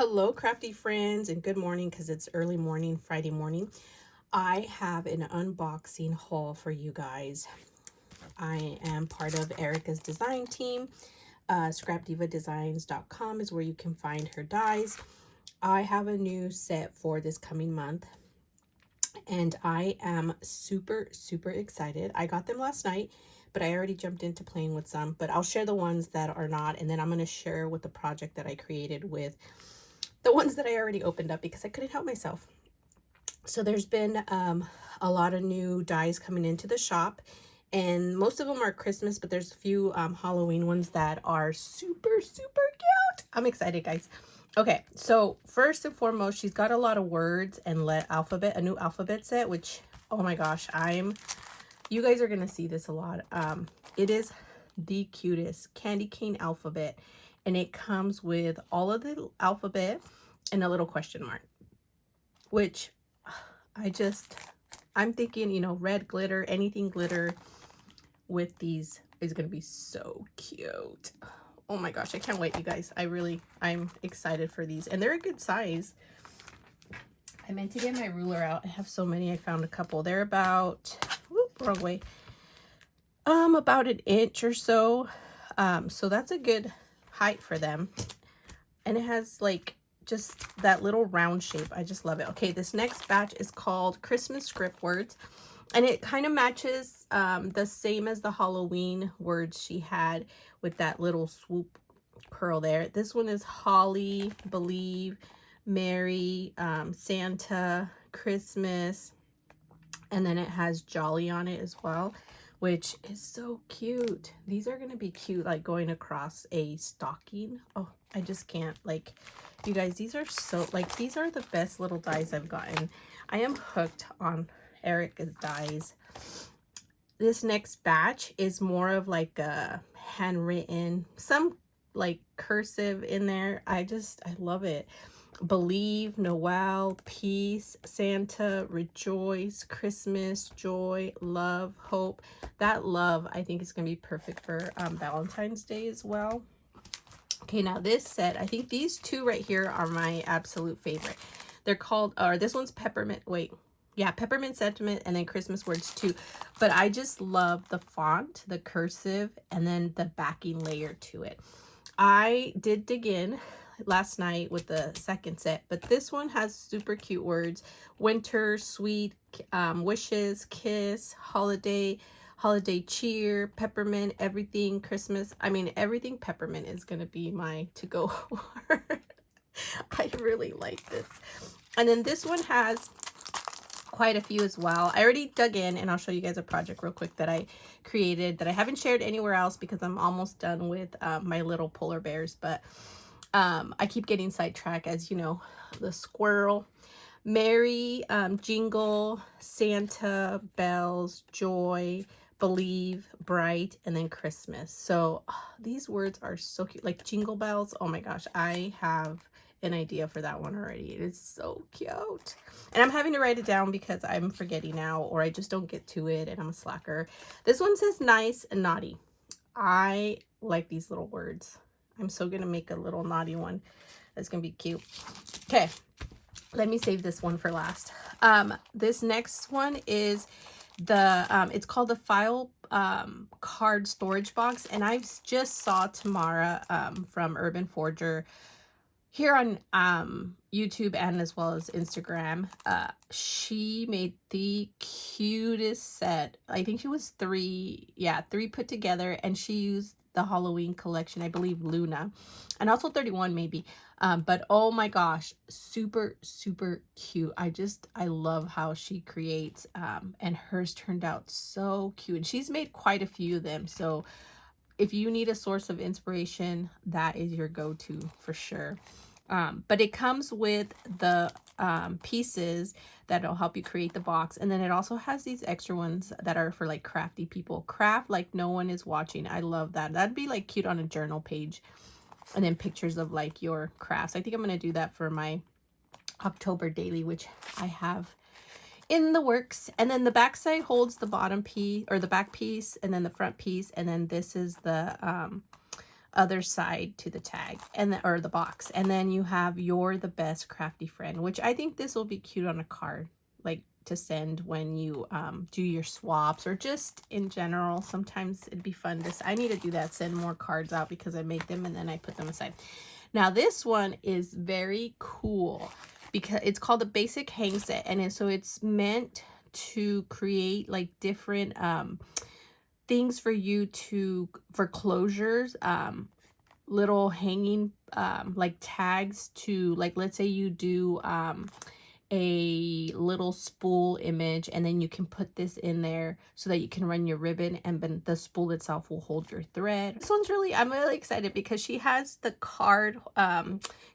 Hello, crafty friends, and good morning because it's early morning, Friday morning. I have an unboxing haul for you guys. I am part of Erica's design team. ScrapDivaDesigns.com is where you can find her dies. I have a new set for this coming month, and I am super excited. I got them last night, but I already jumped into playing with some, but I'll share the ones that are not, and then I'm going to share with the project that I created with the ones that I already opened up because I couldn't help myself. So there's been a lot of new dies coming into the shop, and most of them are Christmas, but there's a few Halloween ones that are super cute. I'm excited, guys. Okay, so first and foremost, she's got a lot of words and a new alphabet set, which, oh my gosh, you guys are gonna see this a lot. It is the cutest candy cane alphabet, and it comes with all of the alphabet and a little question mark, which I'm thinking, red glitter, anything glitter with these is gonna be so cute. Oh my gosh, I can't wait, you guys. I'm excited for these, and they're a good size. I meant to get my ruler out. I have so many. I found a couple. They're about, wrong way, about an inch or so. So that's a good height for them. And it has like just that little round shape. I just love it. Okay, this next batch is called Christmas Script Words, and it kind of matches the same as the Halloween words she had with that little swoop curl there. This one is Holly, Believe, Mary, Santa, Christmas, and then it has Jolly on it as well, which is so cute. These are going to be cute, like going across a stocking. Oh, I just can't. Like, you guys, these are these are the best little dies I've gotten. I am hooked on Erica's dies. This next batch is more of like a handwritten, some like cursive in there. I love it. Believe, Noel, peace, Santa, rejoice, Christmas, joy, love, hope. That love, I think, is going to be perfect for Valentine's Day as well. Okay, now this set, I think these two right here are my absolute favorite. They're called, or this one's Peppermint Sentiment, and then Christmas Words too. But I just love the font, the cursive, and then the backing layer to it. I did dig in last night with the second set, but this one has super cute words: winter, sweet, wishes, kiss, holiday, cheer, peppermint, everything Christmas. I mean, everything peppermint is gonna be my to-go word. I really like this. And then this one has quite a few as well. I already dug in, and I'll show you guys a project real quick that I created that I haven't shared anywhere else because I'm almost done with my little polar bears, but I keep getting sidetracked, as you know, the squirrel. Mary, jingle, Santa, bells, joy, believe, bright, and then Christmas. So these words are so cute, like jingle bells. Oh my gosh, I have an idea for that one already. It is so cute, and I'm having to write it down because I'm forgetting now, or I just don't get to it and I'm a slacker. This one says nice and naughty. I like these little words. I'm so gonna make a little naughty one that's gonna be cute. Okay, let me save this one for last. This next one is it's called the file card storage box, and I just saw Tamara from Urban Forger here on YouTube and as well as Instagram. She made the cutest set. I think she was three put together, and she used the Halloween collection, I believe Luna, and also 31 maybe. But oh my gosh, super cute. I love how she creates, and hers turned out so cute. And she's made quite a few of them, so if you need a source of inspiration, that is your go-to for sure. But it comes with the pieces that'll help you create the box, and then it also has these extra ones that are for like crafty people. Craft like no one is watching. I love that. That'd be like cute on a journal page, and then pictures of like your crafts. I think I'm gonna do that for my October daily, which I have in the works. And then the back side holds the bottom piece, or the back piece, and then the front piece, and then this is the other side to the tag and or the box. And then you have "You're the best crafty friend," which I think this will be cute on a card, like to send when you do your swaps or just in general. Sometimes it'd be fun to, I need to do that, send more cards out because I make them and then I put them aside. Now this one is very cool because it's called a basic hang set, and so it's meant to create like different things for you to, for closures, little hanging like tags to, like, let's say you do a little spool image, and then you can put this in there so that you can run your ribbon, and then the spool itself will hold your thread. This one's really, I'm really excited because she has the card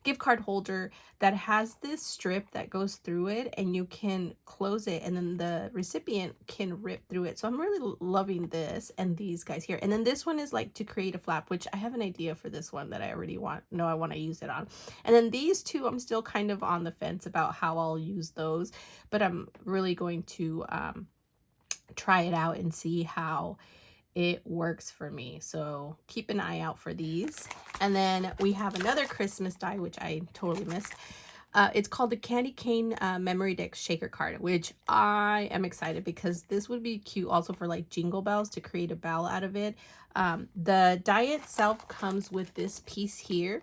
gift card holder that has this strip that goes through it, and you can close it, and then the recipient can rip through it. So I'm really loving this and these guys here. And then this one is like to create a flap, which I have an idea for this one that I already want to use it on. And then these two, I'm still kind of on the fence about how I'll use those, but I'm really going to try it out and see how it works for me. So keep an eye out for these. And then we have another Christmas die, which I totally missed. It's called the Cane Memory Dex shaker card, which I am excited because this would be cute also for like jingle bells, to create a bell out of it. The die itself comes with this piece here.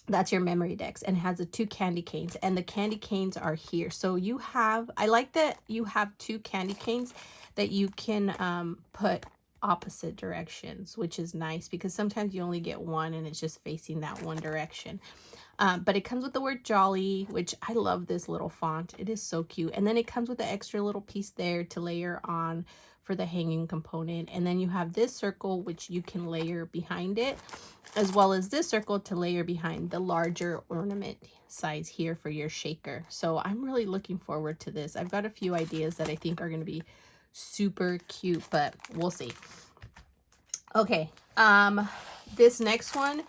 That's your memory dex, and has the 2 candy canes, and the candy canes are here. So you have, I like that you have 2 candy canes that you can put opposite directions, which is nice because sometimes you only get one and it's just facing that one direction. But it comes with the word jolly, which I love this little font. It is so cute. And then it comes with the extra little piece there to layer on for the hanging component. And then you have this circle, which you can layer behind it, as well as this circle to layer behind the larger ornament size here for your shaker. So I'm really looking forward to this. I've got a few ideas that I think are going to be super cute, but we'll see. Okay, this next one,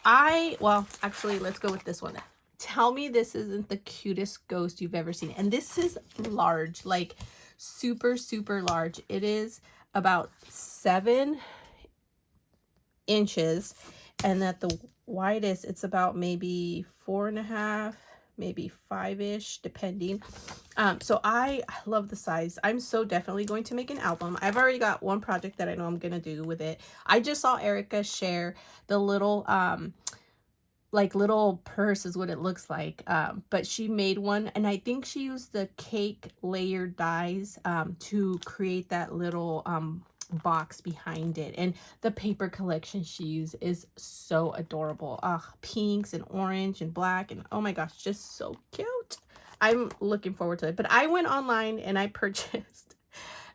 well, actually, let's go with this one. Tell me this isn't the cutest ghost you've ever seen. And this is large, like super, super large. It is about 7 inches, and at the widest, it's about maybe 4.5, maybe 5-ish, depending. So I love the size. I'm so definitely going to make an album. I've already got one project that I know I'm gonna do with it. I just saw Erica share the little like little purse is what it looks like, but she made one, and I think she used the cake layered dies to create that little box behind it. And the paper collection she used is so adorable. Pinks and orange and black, and oh my gosh, just so cute. I'm looking forward to it. But I went online and I purchased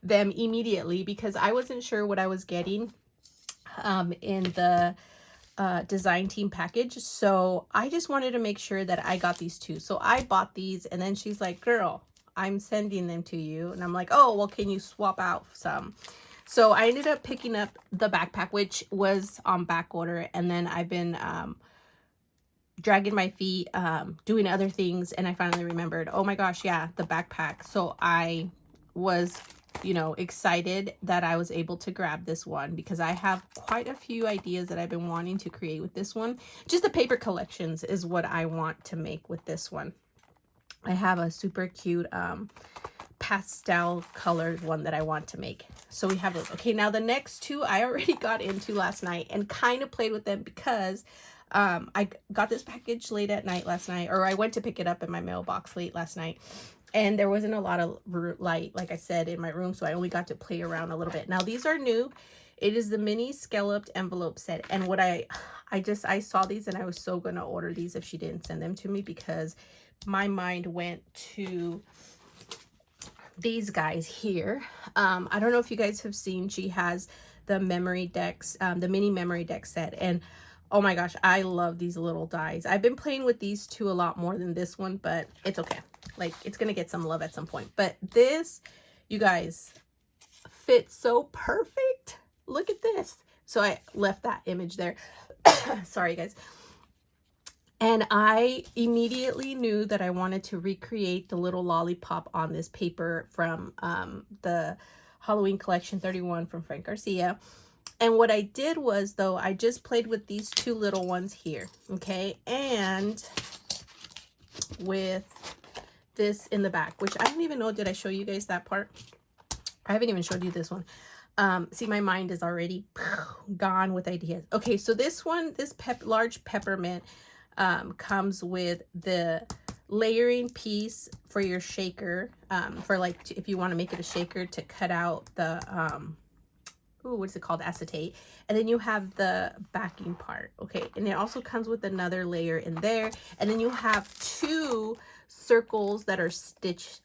them immediately because I wasn't sure what I was getting in the design team package. So I just wanted to make sure that I got these 2. So I bought these, and then she's like, "Girl, I'm sending them to you." And I'm like, "Oh, well, can you swap out some?" So I ended up picking up the backpack, which was on back order, and then I've been dragging my feet, doing other things, and I finally remembered, oh my gosh, yeah, the backpack. So I was, you know, excited that I was able to grab this one because I have quite a few ideas that I've been wanting to create with this one. Just the paper collections is what I want to make with this one. I have a super cute pastel colored one that I want to make. So we have those. Okay, now the next 2 I already got into last night and kind of played with them because I got this package late at night last night, or I went to pick it up in my mailbox late last night, and there wasn't a lot of light, like I said, in my room, so I only got to play around a little bit. Now these are new. It is the mini scalloped envelope set, and what I saw these and I was so gonna order these if she didn't send them to me because my mind went to these guys here. I don't know if you guys have seen, she has the memory dex, the mini memory dex set, and oh my gosh, I love these little dies. I've been playing with these 2 a lot more than this one, but it's okay. Like, it's gonna get some love at some point. But this, you guys, fits so perfect. Look at this. So I left that image there. Sorry, guys. And I immediately knew that I wanted to recreate the little lollipop on this paper from the Halloween collection 31 from Frank Garcia. And what I did was, though, I just played with these two little ones here, okay? And with this in the back, which I don't even know, did I show you guys that part? I haven't even showed you this one. See, my mind is already gone with ideas. Okay, so this one, this large peppermint comes with the layering piece for your shaker, for like, if you want to make it a shaker, to cut out the ooh, what is it called, acetate. And then you have the backing part, okay? And it also comes with another layer in there. And then you have two circles that are stitched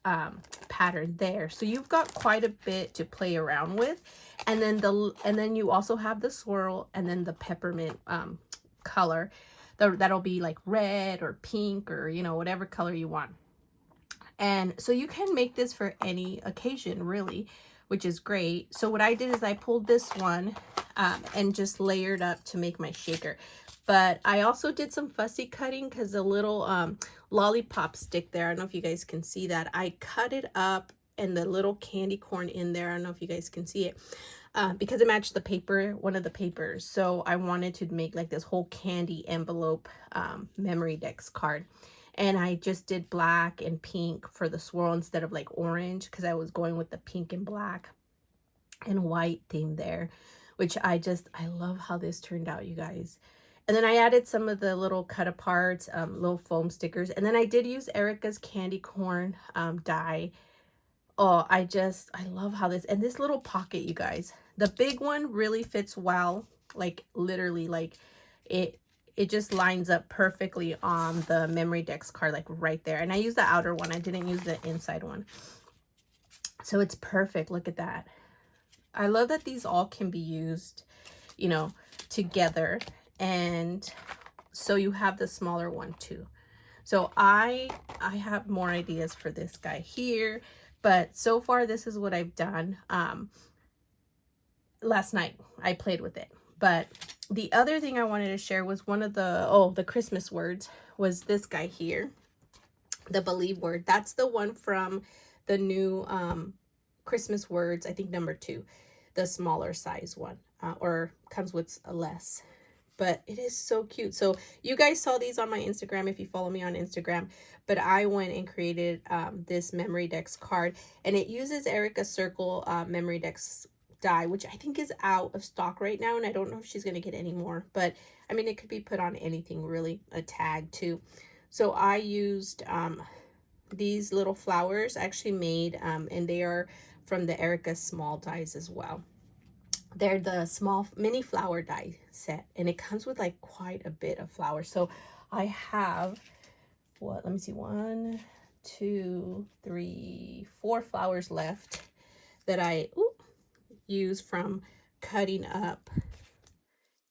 patterned there. So you've got quite a bit to play around with. And then you also have the swirl and then the peppermint color. That'll be like red or pink or, you know, whatever color you want. And so you can make this for any occasion, really, which is great. So what I did is I pulled this one and just layered up to make my shaker. But I also did some fussy cutting because the little lollipop stick there, I don't know if you guys can see that. I cut it up and the little candy corn in there, I don't know if you guys can see it, because it matched the paper, one of the papers. So I wanted to make like this whole candy envelope memory Dex card. And I just did black and pink for the swirl instead of like orange, because I was going with the pink and black and white theme there, which I love how this turned out, you guys. And then I added some of the little cut aparts, little foam stickers. And then I did use Erica's candy corn die. Oh, I love how this, and this little pocket, you guys, the big one really fits well, like literally, like it just lines up perfectly on the Memory Dex card, like right there. And I used the outer one. I didn't use the inside one. So it's perfect. Look at that. I love that these all can be used, you know, together. And so you have the smaller one too. So I have more ideas for this guy here, but so far this is what I've done. Last night I played with it. But the other thing I wanted to share was one of the Christmas words was this guy here, the believe word. That's the one from the new Christmas words, I think number 2, the smaller size one, or comes with a less. But it is so cute. So you guys saw these on my Instagram if you follow me on Instagram. But I went and created this Memory Dex card. And it uses Erica Circle Memory Dex die, which I think is out of stock right now, and I don't know if she's going to get any more, but I mean, it could be put on anything, really, a tag too. So I used these little flowers, actually made, and they are from the Erica small dies as well. They're the small mini flower die set, and it comes with like quite a bit of flowers. So I have, what, let me see, 1, 2, 3, 4 flowers left that I use from cutting up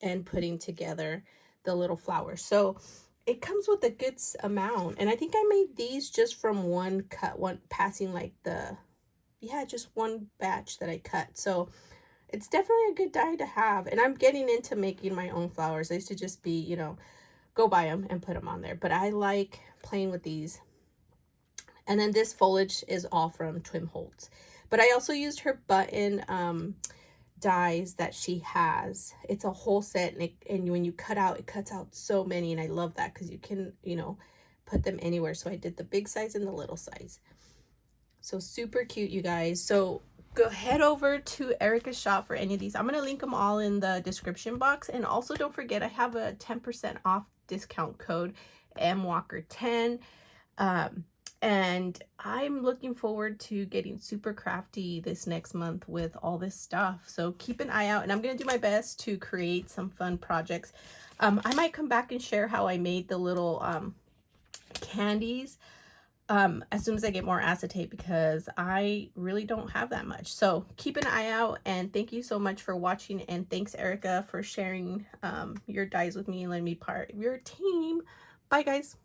and putting together the little flowers. So it comes with a good amount, and I think I made these just from one cut, passing like just one batch that I cut. So it's definitely a good die to have, and I'm getting into making my own flowers. I used to just be, you know, go buy them and put them on there, but I like playing with these. And then this foliage is all from Twin Holtz. But I also used her button dies that she has. It's a whole set, and when you cut out, it cuts out so many, and I love that because you can, you know, put them anywhere. So I did the big size and the little size. So super cute, you guys. So go head over to Erica's shop for any of these. I'm going to link them all in the description box. And also don't forget, I have a 10% off discount code, MWalker10. And I'm looking forward to getting super crafty this next month with all this stuff. So keep an eye out, and I'm going to do my best to create some fun projects. I might come back and share how I made the little candies as soon as I get more acetate, because I really don't have that much. So keep an eye out, and thank you so much for watching. And thanks, Erica, for sharing your dies with me and letting me be part of your team. Bye, guys.